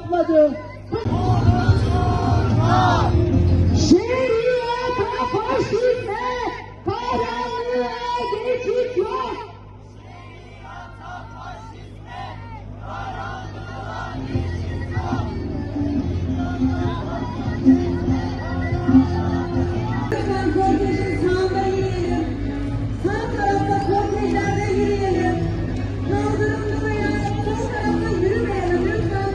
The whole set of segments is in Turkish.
sapladı. Şeriyete, faşizme, karanlığa geçit yok. Lütfen kortejin sağında yürüyelim. Sağ tarafta kortejlerde yürüyelim. Kaldırımda veya sol tarafta yürümeyelim lütfen.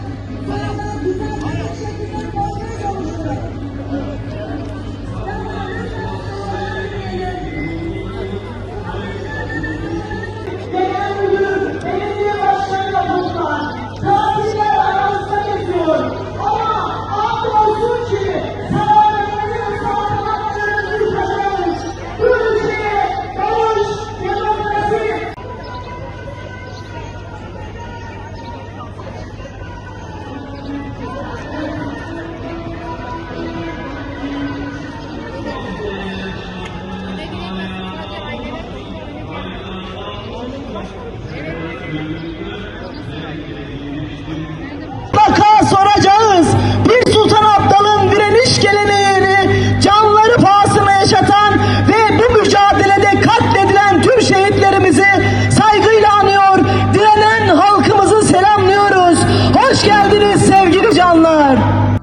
Sağda güzel bir şekilde kortej oluşturalım. Tamam, lütfen sağda yürüyelim. Genel müdür, belediye başkanıyla buluştular. Katiller aramızda geziyor. Ama andolsun ki saraylarımızın sağlıklarını yıkacağız. Bu ülkeye barış, demokrasi. Mutlaka soracağız. Bir Sultan Abdal'ın direniş geleneğini canları pahasına yaşatan ve bu mücadelede katledilen tüm şehitlerimizi saygıyla anıyor, direnen halkımızı selamlıyoruz. Hoş geldiniz.